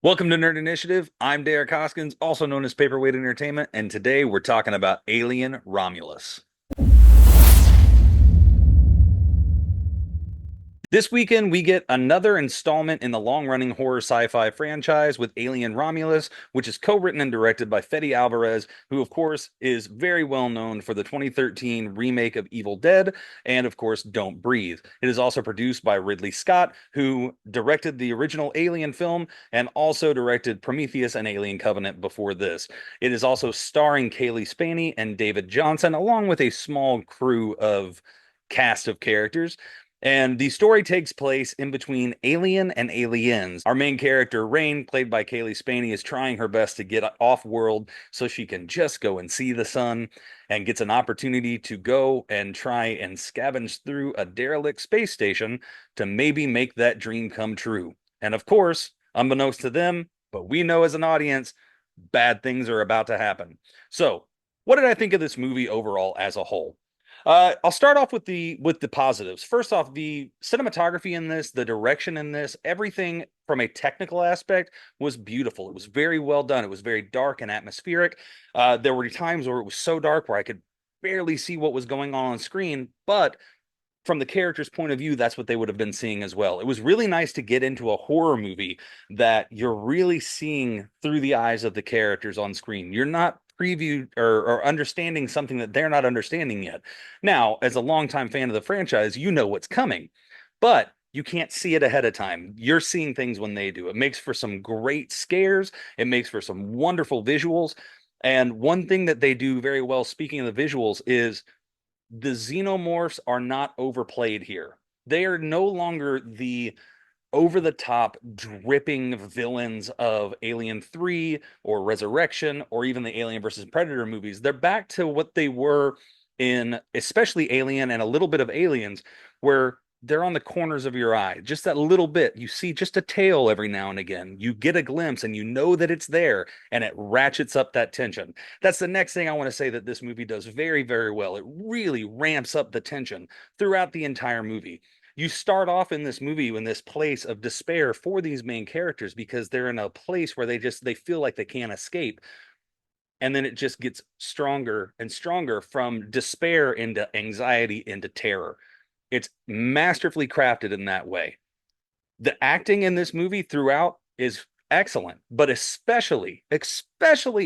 Welcome to Nerd Initiative. I'm Derek Hoskins, also known as Paperweight Entertainment, and today we're talking about Alien Romulus. This weekend, we get another installment in the long-running horror sci-fi franchise with Alien Romulus, which is co-written and directed by Fede Alvarez, who, of course, is very well known for the 2013 remake of Evil Dead and, of course, Don't Breathe. It is also produced by Ridley Scott, who directed the original Alien film and also directed Prometheus and Alien Covenant before this. It is also starring Kaylee Spaney and David Johnson, along with a small crew of cast of characters. And the story takes place in between Alien and Aliens. Our main character, Rain, played by Kaylee Spaney, is trying her best to get off world so she can just go and see the sun and gets an opportunity to go and try and scavenge through a derelict space station to maybe make that dream come true. And of course, unbeknownst to them, but we know as an audience, bad things are about to happen. So, what did I think of this movie overall as a whole? I'll start off with the positives. First off, the cinematography in this, the direction in this, everything from a technical aspect was beautiful. It was very well done. It was very dark and atmospheric. There were times where it was so dark where I could barely see what was going on screen, but from the character's point of view, that's what they would have been seeing as well. It was really nice to get into a horror movie that you're really seeing through the eyes of the characters on screen. You're not preview or understanding something that they're not understanding yet. Now, as a longtime fan of the franchise, you know what's coming, but you can't see it ahead of time. You're seeing things when they do. It makes for some great scares. It makes for some wonderful visuals. And one thing that they do very well, speaking of the visuals, is the xenomorphs are not overplayed here. They are no longer the over the top dripping villains of Alien 3 or Resurrection or even the Alien versus Predator movies. They're back to what they were in especially Alien and a little bit of Aliens, where they're on the corners of your eye, just that little bit. You see just a tail every now and again. You get a glimpse and you know that it's there and it ratchets up that tension. That's the next thing I want to say that this movie does very, very well. It really ramps up the tension throughout the entire movie. You start off in this movie in this place of despair for these main characters because they're in a place where they feel like they can't escape, and then it just gets stronger and stronger from despair into anxiety into terror. It's masterfully crafted in that way. The acting in this movie throughout is excellent, but especially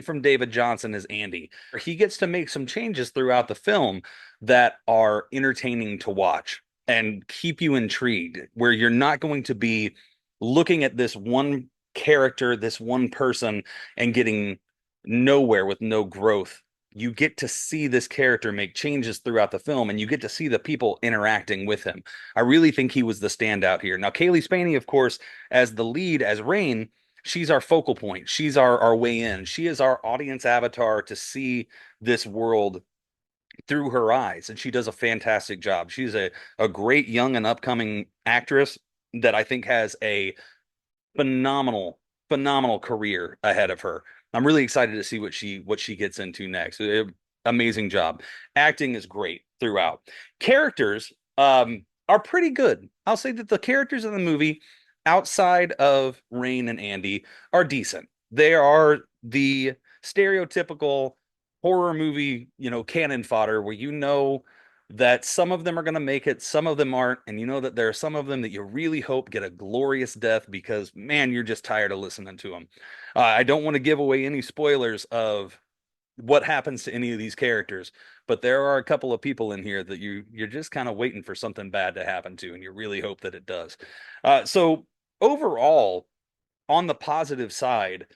from David Johnson as Andy. He gets to make some changes throughout the film that are entertaining to watch and keep you intrigued, where you're not going to be looking at this one character, this one person, and getting nowhere with no growth. You get to see this character make changes throughout the film, and you get to see the people interacting with him. I really think he was the standout here. Now, Kaylee Spaney, of course, as the lead, as Rain, she's our focal point. She's our way in. She is our audience avatar to see this world through her eyes, and she does a fantastic job. She's a great young and upcoming actress that I think has a phenomenal career ahead of her. I'm really excited to see what she gets into next. Amazing job. Acting is great throughout. Characters are pretty good. I'll say that the characters in the movie, outside of Rain and Andy, are decent. They are the stereotypical horror movie, cannon fodder where you know that some of them are going to make it, some of them aren't, and you know that there are some of them that you really hope get a glorious death because, man, you're just tired of listening to them. I don't want to give away any spoilers of what happens to any of these characters, but there are a couple of people in here that you're just kind of waiting for something bad to happen to, and you really hope that it does. So overall, on the positive side,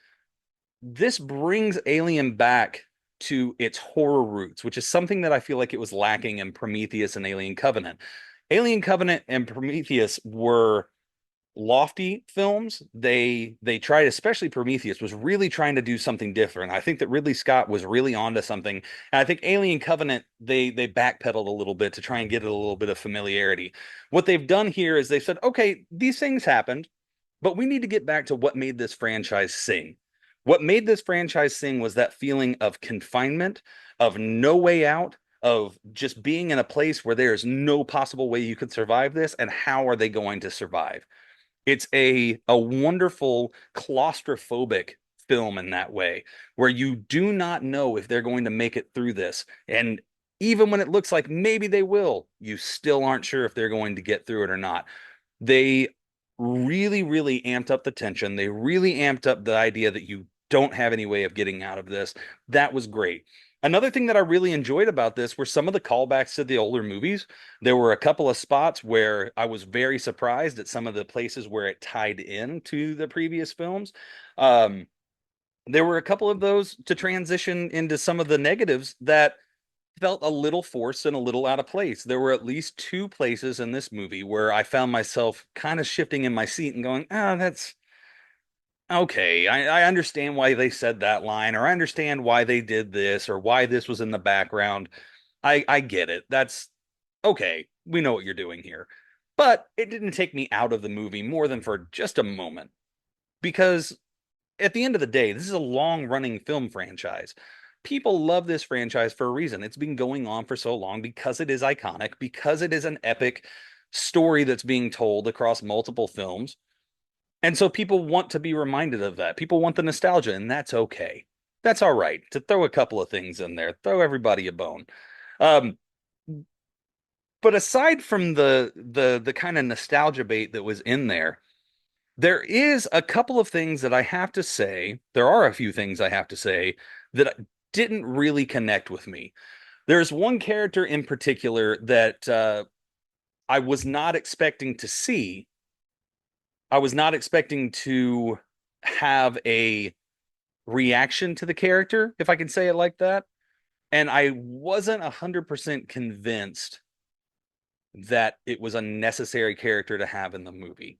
this brings Alien back to its horror roots, which is something that I feel like it was lacking in Prometheus and Alien Covenant. Alien Covenant and Prometheus were lofty films. They tried, especially Prometheus, was really trying to do something different. I think that Ridley Scott was really onto something. And I think Alien Covenant, they backpedaled a little bit to try and get a little bit of familiarity. What they've done here is they said, okay, these things happened, but we need to get back to what made this franchise sing. What made this franchise sing was that feeling of confinement, of no way out, of just being in a place where there's no possible way you could survive this, and how are they going to survive? It's a wonderful claustrophobic film in that way, where you do not know if they're going to make it through this. And even when it looks like maybe they will, you still aren't sure if they're going to get through it or not. They really, really amped up the tension. They really amped up the idea that you don't have any way of getting out of this. That was great. Another thing that I really enjoyed about this were some of the callbacks to the older movies. There were a couple of spots where I was very surprised at some of the places where it tied in to the previous films. Um, there were a couple of those to transition into some of the negatives that felt a little forced and a little out of place. There were at least two places in this movie where I found myself kind of shifting in my seat and going, ah, that's okay. I understand why they said that line, or I understand why they did this, or why this was in the background. I get it. That's okay. We know what you're doing here. But it didn't take me out of the movie more than for just a moment. Because at the end of the day, this is a long running film franchise. People love this franchise for a reason. It's been going on for so long because it is iconic, because it is an epic story that's being told across multiple films. And so people want to be reminded of that. People want the nostalgia, and that's okay. That's all right to throw a couple of things in there, throw everybody a bone. Um, but aside from the kind of nostalgia bait that was in there, there is a couple of things that I have to say. There are a few things I have to say that didn't really connect with me. There's one character in particular that I was not expecting to see. I was not expecting to have a reaction to the character, if I can say it like that. And I wasn't 100% convinced that it was a necessary character to have in the movie.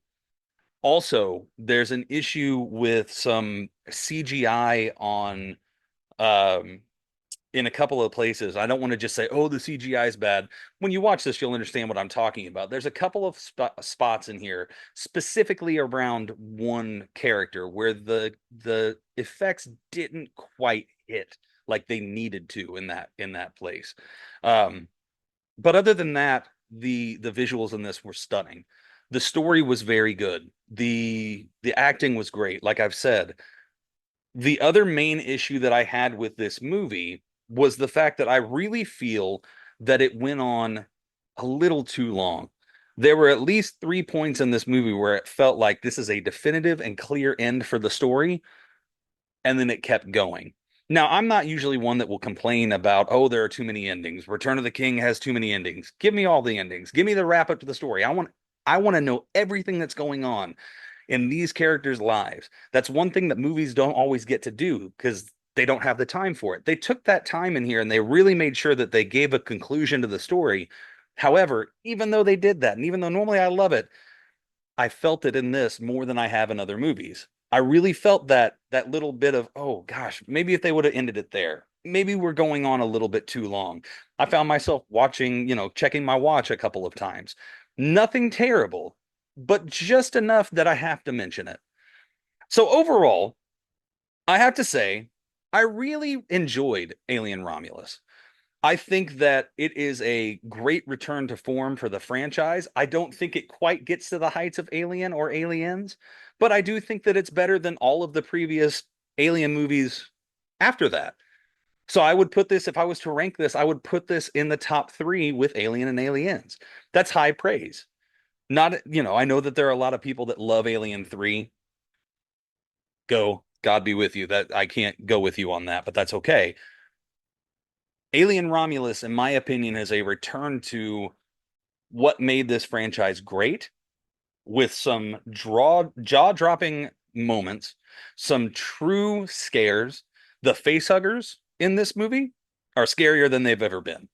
Also, there's an issue with some CGI on um in a couple of places. I don't want to just say, "Oh, the CGI is bad." When you watch this, you'll understand what I'm talking about. There's a couple of spots in here, specifically around one character, where the effects didn't quite hit like they needed to in that place. Um, but other than that, the visuals in this were stunning. The story was very good. The acting was great. Like I've said, the other main issue that I had with this movie was the fact that I really feel that it went on a little too long. There were at least 3 points in this movie where it felt like this is a definitive and clear end for the story, and then it kept going. Now, I'm not usually one that will complain about, oh, there are too many endings. Return of the King has too many endings. Give me all the endings. Give me the wrap up to the story. I want to know everything that's going on in these characters' lives. That's one thing that movies don't always get to do because they don't have the time for it. They took that time in here and they really made sure that they gave a conclusion to the story. However, even though they did that, and even though normally I love it, I felt it in this more than I have in other movies. I really felt that little bit of, oh gosh, maybe if they would have ended it there. Maybe we're going on a little bit too long. I found myself watching, checking my watch a couple of times. Nothing terrible, but just enough that I have to mention it. So overall, I have to say, I really enjoyed Alien Romulus. I think that it is a great return to form for the franchise. I don't think it quite gets to the heights of Alien or Aliens, but I do think that it's better than all of the previous Alien movies after that. So I would put this, if I was to rank this, I would put this in the top three with Alien and Aliens. That's high praise. Not, I know that there are a lot of people that love Alien 3. Go, God be with you. That I can't go with you on that, but that's okay. Alien Romulus, in my opinion, is a return to what made this franchise great with some jaw-dropping moments, some true scares. The facehuggers in this movie are scarier than they've ever been.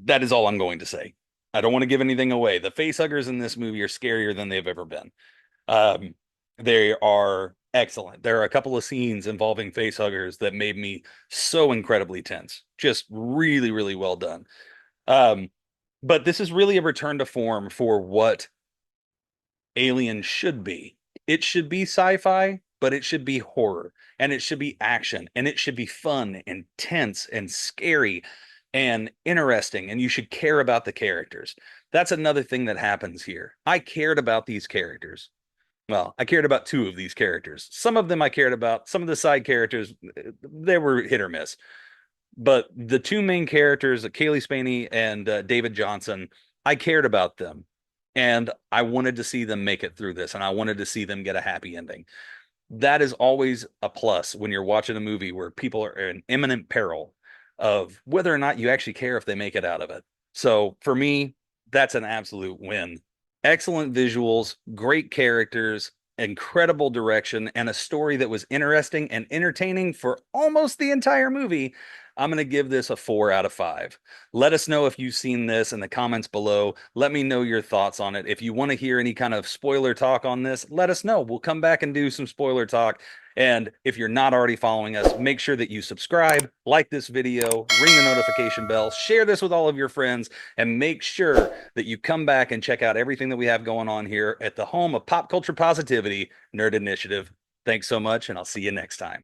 That is all I'm going to say. I don't want to give anything away. The facehuggers in this movie are scarier than they've ever been. Um, they are excellent. There are a couple of scenes involving facehuggers that made me so incredibly tense. Just really, really well done. Um, but this is really a return to form for what Alien should be. It should be sci-fi, but it should be horror, and it should be action, and it should be fun and tense and scary and interesting, and you should care about the characters. That's another thing that happens here. I cared about these characters. Well, I cared about two of these characters. Some of them I cared about. Some of the side characters, they were hit or miss. But the two main characters, Kaylee Spaney and David Johnson, I cared about them. And I wanted to see them make it through this, and I wanted to see them get a happy ending. That is always a plus when you're watching a movie where people are in imminent peril of whether or not you actually care if they make it out of it. So for me, that's an absolute win. Excellent visuals, great characters, incredible direction, and a story that was interesting and entertaining for almost the entire movie. I'm going to give this a 4 out of 5. Let us know if you've seen this in the comments below. Let me know your thoughts on it. If you want to hear any kind of spoiler talk on this, let us know. We'll come back and do some spoiler talk. And if you're not already following us, make sure that you subscribe, like this video, ring the notification bell, share this with all of your friends, and make sure that you come back and check out everything that we have going on here at the home of pop culture positivity, Nerd Initiative. Thanks so much, and I'll see you next time.